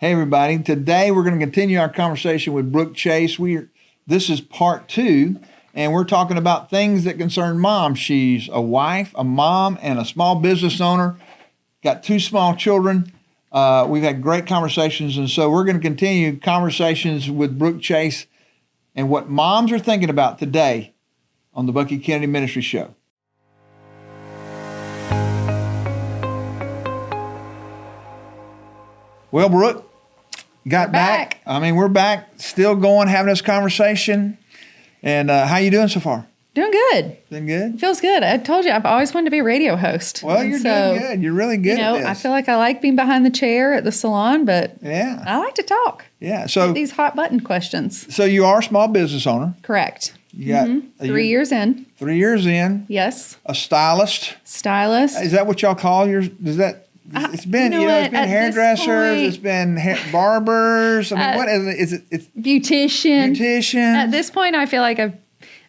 Hey everybody, today we're going to continue our conversation with Brooke Chase. This is part 2, and we're talking about things that concern mom. She's a wife, a mom, and a small business owner. Got 2 small children. We've had great conversations, and so we're going to continue conversations with Brooke Chase and what moms are thinking about today on the Bucky Kennedy Ministry Show. Well, Brooke, got back. We're back, still going, having this conversation. And how you doing so far? Doing good. Doing good? It feels good. I told you, I've always wanted to be a radio host. Well, you're doing good. You're really good at this. I feel like I like being behind the chair at the salon, but yeah, I like to talk. Yeah. So these hot button questions. So you are a small business owner. Correct. You got 3 years in. 3 years in. Yes. A stylist. Is that what y'all call yours? Is that? It's been, it's been hairdressers, it's been barbers. What is it? It's beautician. Beautician. At this point, I feel like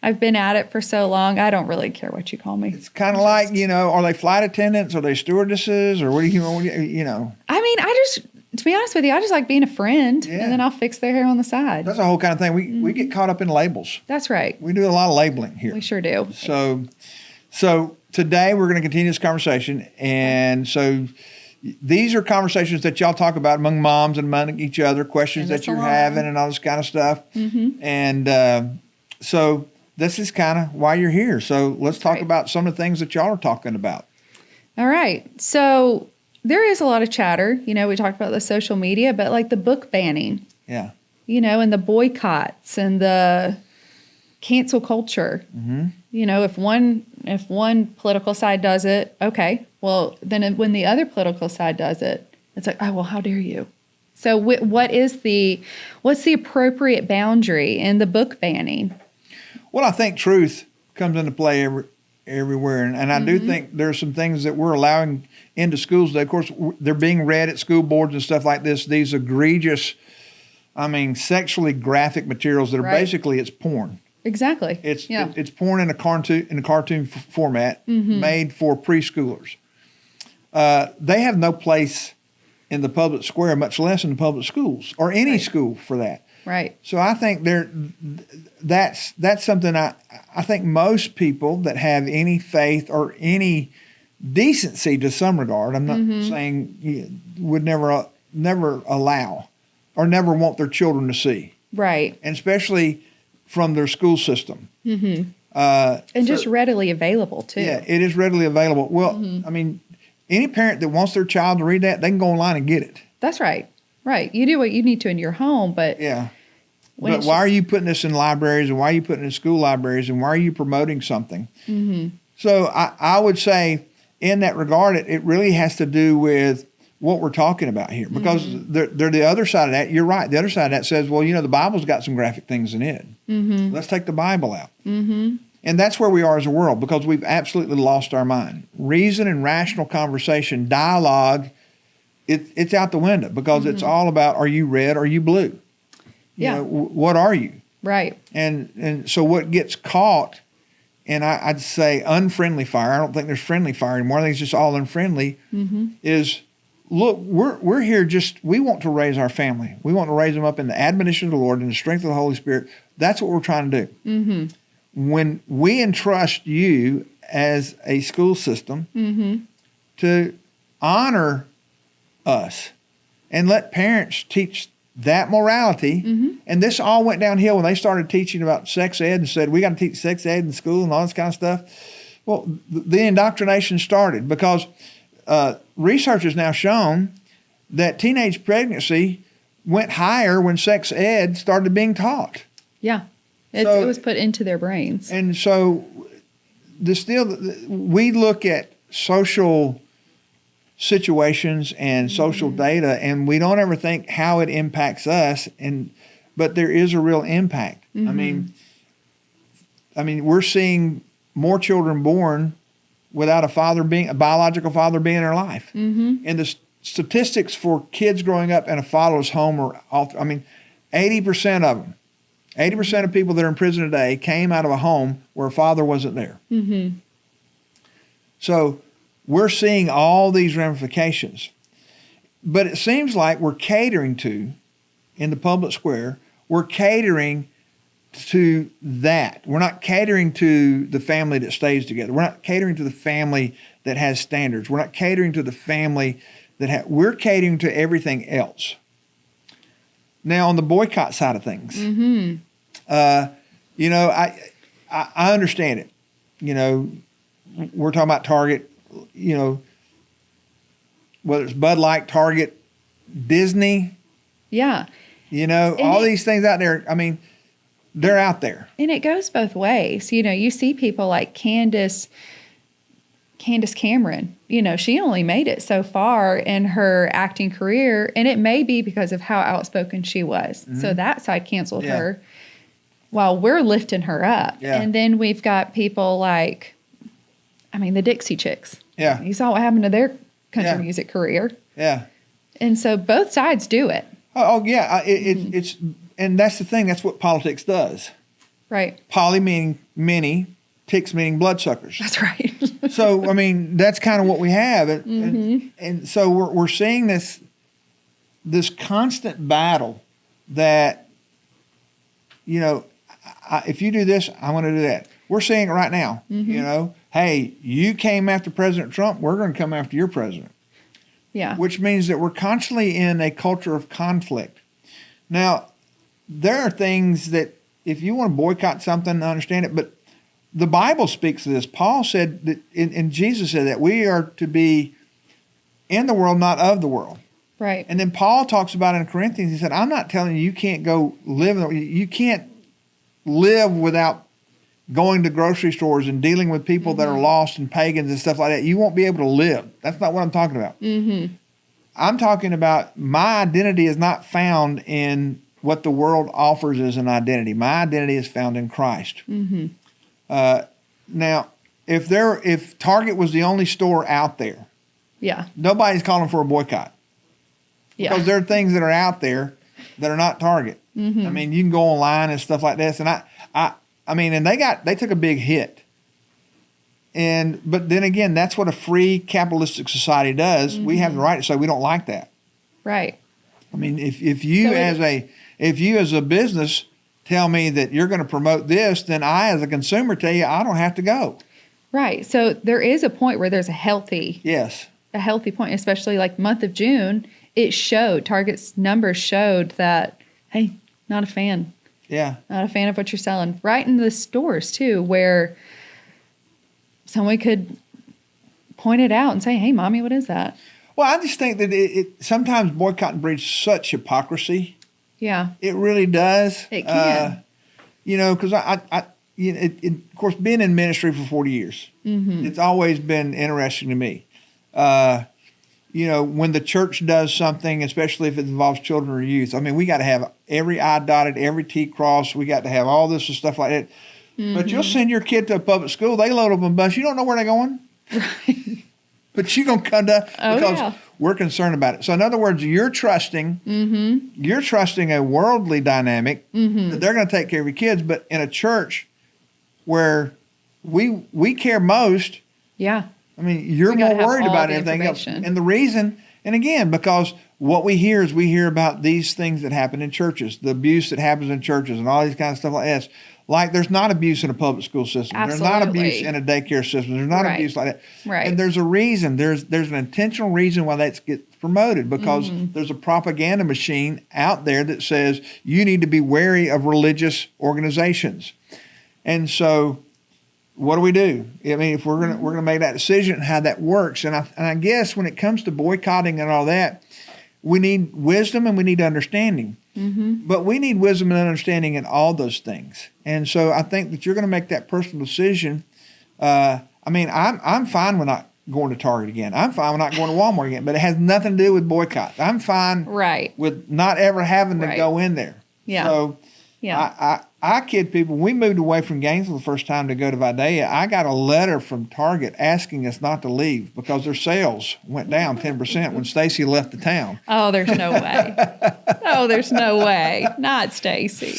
I've been at it for so long. I don't really care what you call me. It's kind of like, are they flight attendants? Are they stewardesses? Or what do you? I mean, to be honest with you, I just like being a friend, and then I'll fix their hair on the side. That's a whole kind of thing. We get caught up in labels. That's right. We do a lot of labeling here. We sure do. So today we're going to continue this conversation, and so these are conversations that y'all talk about among moms and among each other, questions that you're having and all this kind of stuff. Mm-hmm. And so this is kind of why you're here. So let's talk about some of the things that y'all are talking about. All right. So there is a lot of chatter. We talked about the social media, but like the book banning. Yeah. And the boycotts and the cancel culture. Mm-hmm. If one political side does it, okay. Well, then when the other political side does it, it's like, oh, well, how dare you? So what's the appropriate boundary in the book banning? Well, I think truth comes into play everywhere. And I do think there's some things that we're allowing into schools that, of course, they're being read at school boards and stuff like this. These egregious, sexually graphic materials that are basically, it's porn. Exactly. It's porn in a cartoon format made for preschoolers. They have no place in the public square, much less in the public schools or any school for that. Right. So I think that's something I think most people that have any faith or any decency to some regard, I'm not saying would never allow or never want their children to see. Right. And especially from their school system. Mm-hmm. And just readily available, too. Yeah, it is readily available. Well, any parent that wants their child to read that, they can go online and get it. That's right. Right. You do what you need to in your home, but... Yeah. But why are you putting this in libraries, and why are you putting it in school libraries, and why are you promoting something? Mm-hmm. So I would say in that regard, it really has to do with what we're talking about here, because they're the other side of that. You're right. The other side of that says, well, the Bible's got some graphic things in it. Mm-hmm. Let's take the Bible out. Mm-hmm. And that's where we are as a world, because we've absolutely lost our mind. Reason and rational conversation, dialogue, it's out the window, because it's all about, are you red or are you blue? What are you? Right. And so what gets caught, and I'd say unfriendly fire, I don't think there's friendly fire anymore, I think it's just all unfriendly, is, look, we're here we want to raise our family. We want to raise them up in the admonition of the Lord and the strength of the Holy Spirit. That's what we're trying to do. Mm-hmm. When we entrust you as a school system to honor us and let parents teach that morality, and this all went downhill when they started teaching about sex ed and said, we got to teach sex ed in school and all this kind of stuff. Well, the indoctrination started because research has now shown that teenage pregnancy went higher when sex ed started being taught. Yeah. It was put into their brains. And so we look at social situations and social data, and we don't ever think how it impacts us, but there is a real impact. I mean, we're seeing more children born without a biological father being in their life. And the statistics for kids growing up in a fatherless home are 80% of them. 80% of people that are in prison today came out of a home where a father wasn't there. So we're seeing all these ramifications. But it seems like we're catering to, in the public square, we're catering to that. We're not catering to the family that stays together. We're not catering to the family that has standards. We're not catering to the family we're catering to everything else. Now, on the boycott side of things, you know, I understand it. You know, we're talking about Target, you know, whether it's Bud Light, Target, Disney. Yeah. You know, and all these things out there, I mean, they're out there. And it goes both ways. You know, you see people like Candace Cameron. You know, she only made it so far in her acting career, and it may be because of how outspoken she was. Mm-hmm. So that side canceled her while we're lifting her up. Yeah. And then we've got people like, I mean, the Dixie Chicks. Yeah. You saw what happened to their country music career. Yeah. And so both sides do it. Oh yeah. It's and that's the thing. That's what politics does. Right. Poly meaning many, ticks meaning bloodsuckers. That's right. So, I mean, that's kind of what we have. And so we're seeing this constant battle that, you know, if you do this, I'm going to do that. We're seeing it right now. You know, hey, you came after President Trump, we're going to come after your president. Yeah. Which means that we're constantly in a culture of conflict. Now, there are things that if you want to boycott something, I understand it, but the Bible speaks to this. Paul said that, and Jesus said that we are to be in the world, not of the world. Right. And then Paul talks about in Corinthians, he said, I'm not telling you can't go live, you can't live without going to grocery stores and dealing with people that are lost and pagans and stuff like that. You won't be able to live. That's not what I'm talking about. I'm talking about my identity is not found in what the world offers as an identity. My identity is found in Christ. Now, if Target was the only store out there, nobody's calling for a boycott. Because there are things that are out there that are not Target. I mean, you can go online and stuff like this, and I mean, and they took a big hit. But then again, that's what a free capitalistic society does. We have the right to say we don't like that. Right. I mean, if you as a business tell me that you're going to promote this, then I as a consumer tell you I don't have to go. Right. So there is a point where there's a healthy point, especially like month of June. It showed, Target's numbers showed that, hey, not a fan. Yeah. Not a fan of what you're selling. Right in the stores, too, where someone could point it out and say, hey, Mommy, what is that? Well, I just think that it sometimes boycotting breeds such hypocrisy. Yeah. It really does. It can. You know, because of course, being in ministry for 40 years, it's always been interesting to me. You know, when the church does something, especially if it involves children or youth, I mean, we got to have every I dotted, every T crossed. We got to have all this and stuff like that. But you'll send your kid to a public school, they load up on a bus. You don't know where they're going. Right. But you're going to come to because we're concerned about it. So in other words, you're trusting a worldly dynamic that they're going to take care of your kids. But in a church where we care most, I mean, you're more worried about everything else. And the reason, and again, because what we hear about these things that happen in churches, the abuse that happens in churches and all these kind of stuff like that. Like there's not abuse in a public school system. Absolutely. There's not abuse in a daycare system. There's not abuse like that. Right. And there's a reason. There's an intentional reason why that gets promoted because there's a propaganda machine out there that says you need to be wary of religious organizations. And so what do? I mean, if we're gonna make that decision and how that works, and I guess when it comes to boycotting and all that, we need wisdom and we need understanding. But we need wisdom and understanding in all those things. And so I think that you're going to make that personal decision. I mean, I'm fine with not going to Target again. I'm fine with not going to Walmart again. But it has nothing to do with boycott. I'm fine with not ever having to go in there. Yeah. So I kid people. When we moved away from Gainesville the first time to go to Vidalia, I got a letter from Target asking us not to leave because their sales went down 10% when Stacy left the town. Oh, there's no way. There's no way. Not Stacy.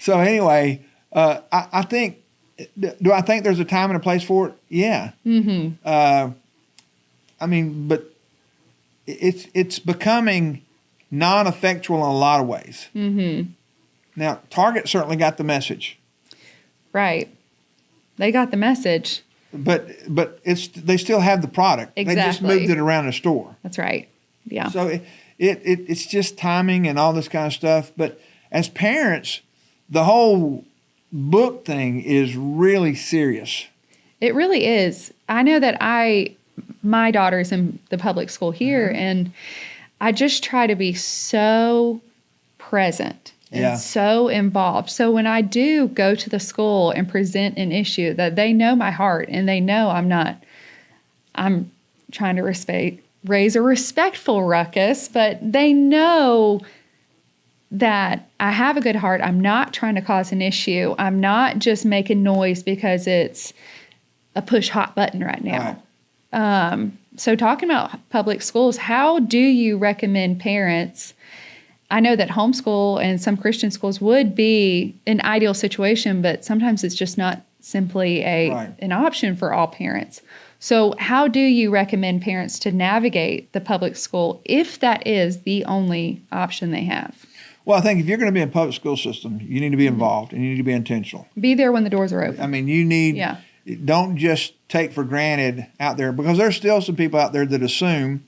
So anyway, I think, do I think there's a time and a place for it? Yeah. I mean, but it's becoming non-effectual in a lot of ways. Mm-hmm. Now, Target certainly got the message. Right. They got the message. But they still have the product. Exactly. They just moved it around the store. That's right. Yeah. So it's just timing and all this kind of stuff. But as parents, the whole book thing is really serious. It really is. I know that my daughter's in the public school here, and I just try to be so present and so involved. So when I do go to the school and present an issue, that they know my heart and they know I'm trying to raise a respectful ruckus, but they know that I have a good heart. I'm not trying to cause an issue. I'm not just making noise because it's a push hot button right now. Right. So talking about public schools, how do you recommend parents? I know that homeschool and some Christian schools would be an ideal situation, but sometimes it's just not simply an option for all parents. So how do you recommend parents to navigate the public school if that is the only option they have? Well, I think if you're going to be in a public school system, you need to be involved and you need to be intentional. Be there when the doors are open. I mean, you need, don't just take for granted out there, because there's still some people out there that assume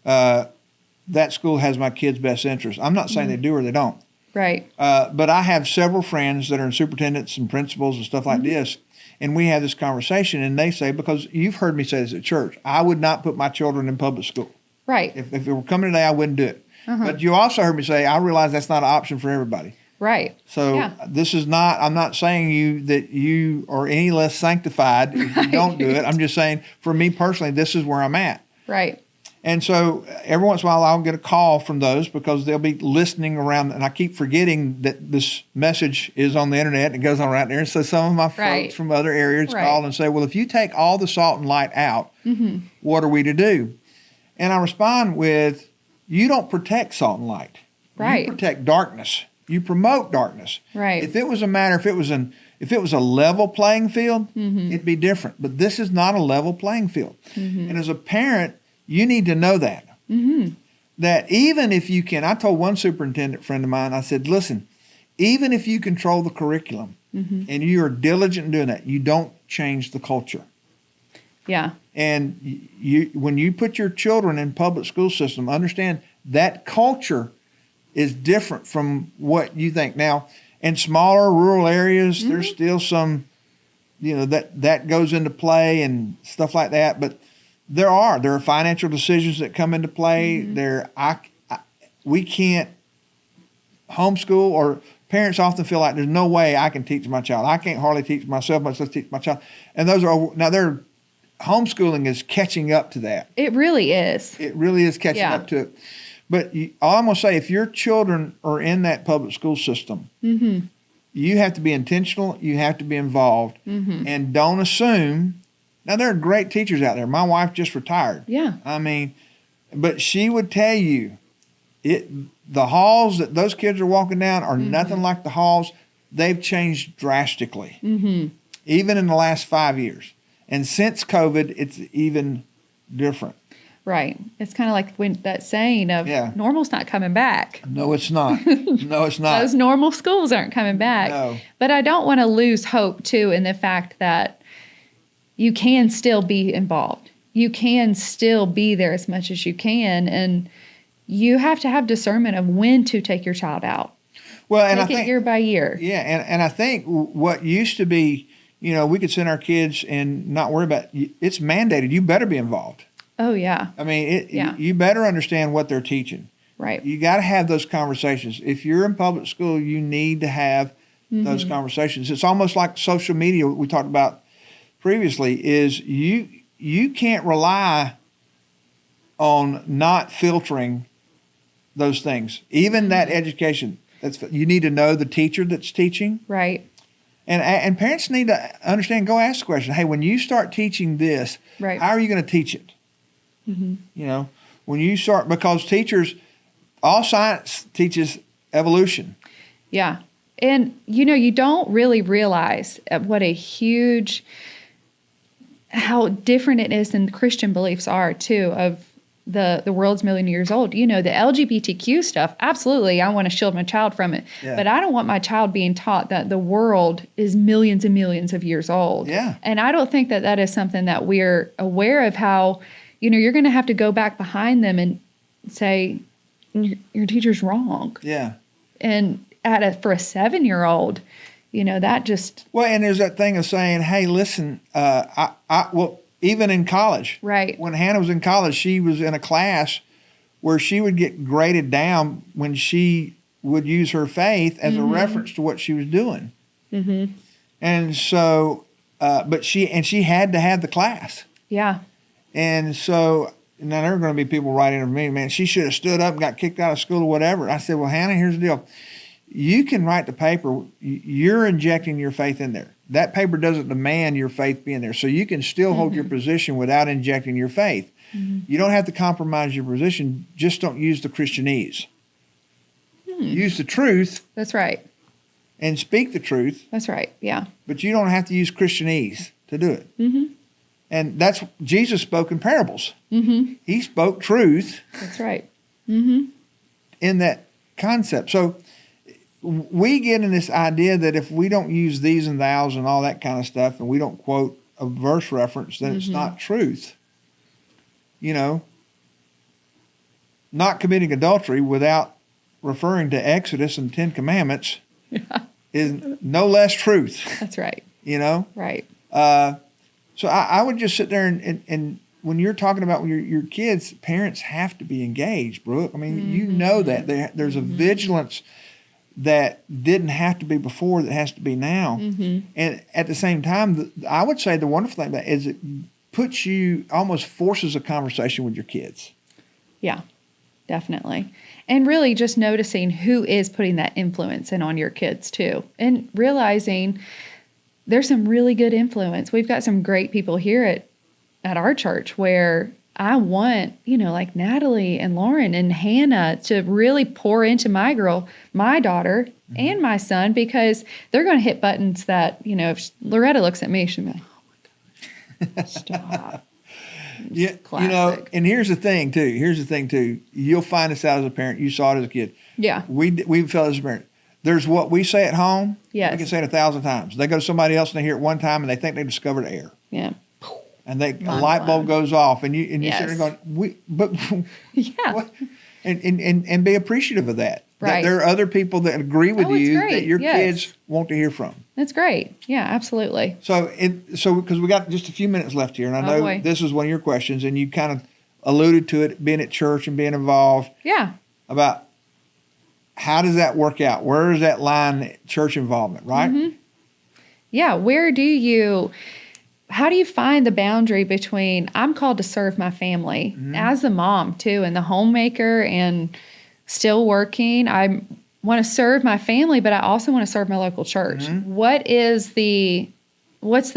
that school has my kid's best interest. I'm not saying they do or they don't. Right. But I have several friends that are superintendents and principals and stuff like this, and we have this conversation, and they say, because you've heard me say this at church, I would not put my children in public school. Right. If it were coming today, I wouldn't do it. But you also heard me say, I realize that's not an option for everybody. Right. So this is not, I'm not saying that you are any less sanctified if you don't do it. I'm just saying, for me personally, this is where I'm at. Right. And so every once in a while, I'll get a call from those because they'll be listening around, and I keep forgetting that this message is on the internet and it goes on right there. And so some of my folks from other areas call and say, well, if you take all the salt and light out, what are we to do? And I respond with, you don't protect salt and light. Right. You protect darkness. You promote darkness. Right. If it was a level playing field, it'd be different. But this is not a level playing field. And as a parent, you need to know that. That even if you can, I told one superintendent friend of mine, I said, listen, even if you control the curriculum and you are diligent in doing that, you don't change the culture. Yeah. And when you put your children in public school system, understand that culture is different from what you think. Now, in smaller rural areas, there's still some, that goes into play and stuff like that. But there are financial decisions that come into play. We can't homeschool, or parents often feel like there's no way I can teach my child. I can't hardly teach myself, much less teach my child. And those are homeschooling is catching up to that. It really is. It really is catching up to it. But all I'm going to say, if your children are in that public school system, you have to be intentional. You have to be involved. And don't assume. Now, there are great teachers out there. My wife just retired. Yeah. I mean, but she would tell you, the halls that those kids are walking down are nothing like the halls. They've changed drastically, even in the last 5 years. And since COVID, it's even different. Right. It's kind of like that saying of normal's not coming back. No, it's not. No, it's not. Those normal schools aren't coming back. No. But I don't want to lose hope, too, in the fact that you can still be involved. You can still be there as much as you can. And you have to have discernment of when to take your child out. Well, and I think year by year. Yeah, and I think what used to be, we could send our kids and not worry about it. It's mandated. You better be involved. Oh, yeah. I mean, you better understand what they're teaching. Right. You got to have those conversations. If you're in public school, you need to have those conversations. It's almost like social media we talked about previously, is you can't rely on not filtering those things. Even that education, you need to know the teacher that's teaching. Right. And parents need to understand, go ask the question, hey, when you start teaching this, how are you going to teach it? When you start, because teachers, all science teaches evolution. Yeah. And, you don't really realize what how different it is than Christian beliefs are, too, of the world's a million years old. You know, the LGBTQ stuff, absolutely, I want to shield my child from it. Yeah. But I don't want my child being taught that the world is millions and millions of years old. Yeah. And I don't think that that is something that we're aware of, how, you know, you're going to have to go back behind them and say, your teacher's wrong. Yeah. And for a 7-year-old, you know, that just... Well, and there's that thing of saying, hey, listen, well, even in college. Right. When Hannah was in college, she was in a class where she would get graded down when she would use her faith as a reference to what she was doing. Mm-hmm. And so, but she had to have the class. Yeah. And so, now there are going to be people writing to me, man, she should have stood up and got kicked out of school or whatever. I said, well, Hannah, here's the deal. You can write the paper. You're injecting your faith in there. That paper doesn't demand your faith being there. So you can still hold your position without injecting your faith. You don't have to compromise your position. Just don't use the Christianese. Use the truth. That's right. And speak the truth. That's right. Yeah. But you don't have to use Christianese to do it. And that's, Jesus spoke in parables. He spoke truth. That's right. In that concept. So we get in this idea that if we don't use these and thous and all that kind of stuff, and we don't quote a verse reference, then it's not truth. You know, not committing adultery without referring to Exodus and 10 Commandments is no less truth. That's right. You know? Right. So I would just sit there and when you're talking about your kids, parents have to be engaged, Brooke. I mean, you know that. There's a vigilance that didn't have to be before that has to be now. And at the same time, I would say the wonderful thing about it is it puts you, almost forces a conversation with your kids. Yeah, definitely. And really just noticing who is putting that influence in on your kids too. And realizing there's some really good influence. We've got some great people here at our church where I want, you know, like Natalie and Lauren and Hannah to really pour into my daughter and my son, because they're going to hit buttons that, you know, if Loretta looks at me, she'll be like, oh my God, stop. Yeah, you know, and here's the thing too. You'll find this out as a parent. You saw it as a kid. Yeah. We felt as a parent. There's what we say at home. Yes. We can say it 1,000 times. They go to somebody else and they hear it one time and they think they discovered air. Yeah. And a light bulb goes off, and you Yes. sit there going, Yeah. what? And be appreciative of that. Right. That there are other people that agree with you great. that your Yes. kids want to hear from. That's great. Yeah, absolutely. So because we got just a few minutes left here, and I know boy. this was one of your questions, and you kind of alluded to it, being at church and being involved. Yeah. About how does that work out? Where is that line, church involvement, right? Yeah. How do you find the boundary between, I'm called to serve my family as the mom too, and the homemaker, and still working. I want to serve my family, but I also want to serve my local church. What's the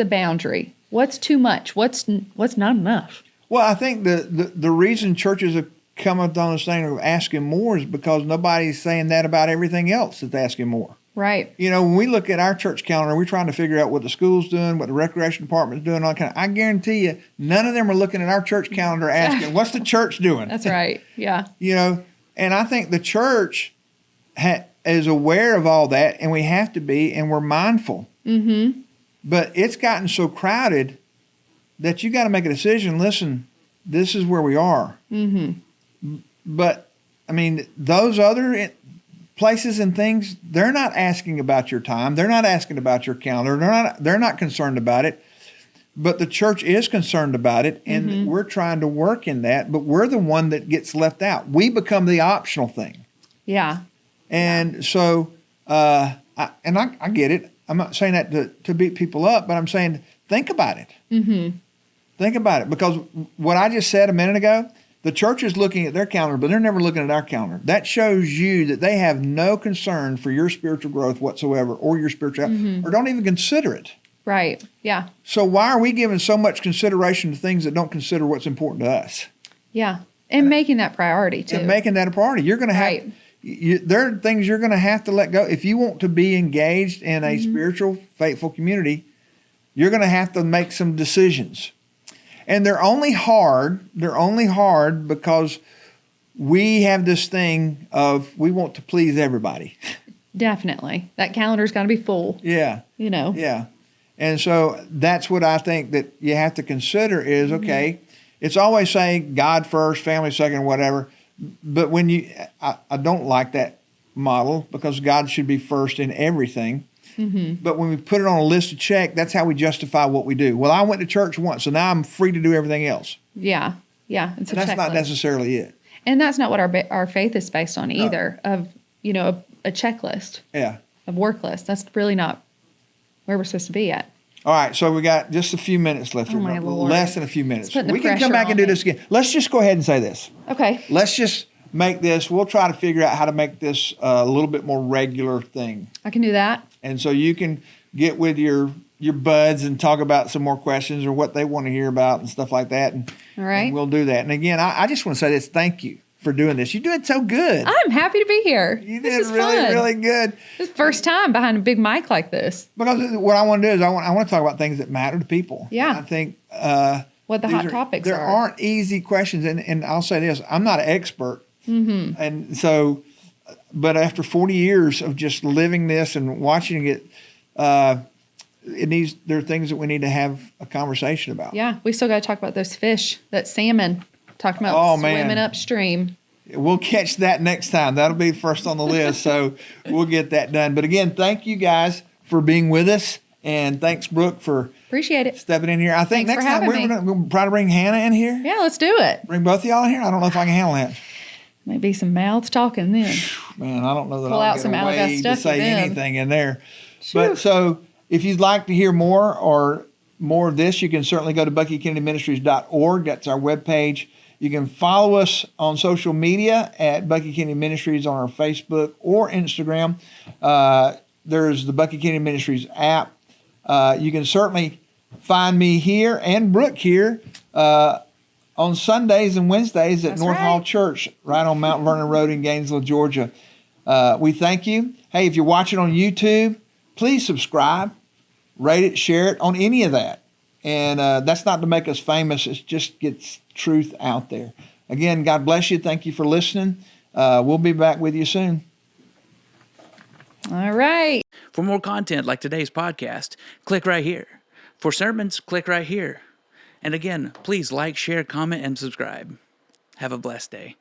boundary? What's too much? What's not enough? Well, I think the reason churches have come up on this thing of asking more is because nobody's saying that about everything else that's asking more. Right. You know, when we look at our church calendar, we're trying to figure out what the school's doing, what the recreation department's doing, all kind of. I guarantee you, none of them are looking at our church calendar asking, what's the church doing? That's right. Yeah. You know, and I think the church is aware of all that, and we have to be, and we're mindful. But it's gotten so crowded that you got to make a decision. Listen, this is where we are. But, I mean, those other places and things, they're not asking about your time. They're not asking about your calendar. They're not concerned about it. But the church is concerned about it, and we're trying to work in that. But we're the one that gets left out. We become the optional thing. Yeah. And so, I get it. I'm not saying that to beat people up, but I'm saying think about it. Think about it, because what I just said a minute ago, the church is looking at their calendar, but they're never looking at our calendar. That shows you that they have no concern for your spiritual growth whatsoever, or your spirituality, or don't even consider it. Right. Yeah. So why are we giving so much consideration to things that don't consider what's important to us? Yeah. And making that priority too. And making that a priority. You're going to have, there are things you're going to have to let go. If you want to be engaged in a spiritual, faithful community, you're going to have to make some decisions. And they're only hard because we have this thing of we want to please everybody. Definitely. That calendar's got to be full. Yeah. Yeah. And so that's what I think that you have to consider is, okay, it's always saying God first, family second, whatever. But when I don't like that model because God should be first in everything. But when we put it on a list to check, that's how we justify what we do. Well, I went to church once, so now I'm free to do everything else. Yeah. It's and that's not necessarily it. And that's not what our faith is based on either, of, a checklist. Yeah. Of work list. That's really not where we're supposed to be at. All right, so we got just a few minutes left. Oh, my Lord. Less than a few minutes. We can come back and do this again. Let's just go ahead and say this. Okay. Let's just make this, we'll try to figure out how to make this a little bit more regular thing. I can do that. And so you can get with your buds and talk about some more questions or what they want to hear about and stuff like that. And, all right. And we'll do that. And again, I just want to say this. Thank you for doing this. You doing so good. I'm happy to be here. You did really, really good. This is the first time behind a big mic like this. Because what I want to do is I want to talk about things that matter to people. Yeah. And I think what the hot topics are. There aren't easy questions. And I'll say this. I'm not an expert. And so, but after 40 years of just living this and watching it, there are things that we need to have a conversation about. Yeah, we still got to talk about those fish, that salmon. Talking about swimming upstream. We'll catch that next time. That'll be first on the list. So we'll get that done. But again, thank you guys for being with us. And thanks, Brooke, for appreciate it stepping in here. I think Thanks next time we're going to try to bring Hannah in here. Yeah, let's do it. Bring both of y'all in here. I don't know if I can handle that. Maybe some mouths talking then. Man, I don't know that Pull I'll out get some away to say then. anything in there. But so if you'd like to hear more or more of this, you can certainly go to BuckyKennedyMinistries.org. That's our webpage. You can follow us on social media at Bucky Kennedy Ministries on our Facebook or Instagram. There's the Bucky Kennedy Ministries app. You can certainly find me here and Brooke here on Sundays and Wednesdays at North Hall Church, right on Mount Vernon Road in Gainesville, Georgia. We thank you. Hey, if you're watching on YouTube, please subscribe, rate it, share it on any of that. And that's not to make us famous. It just gets truth out there. Again, God bless you. Thank you for listening. We'll be back with you soon. All right. For more content like today's podcast, click right here. For sermons, click right here. And again, please like, share, comment, and subscribe. Have a blessed day.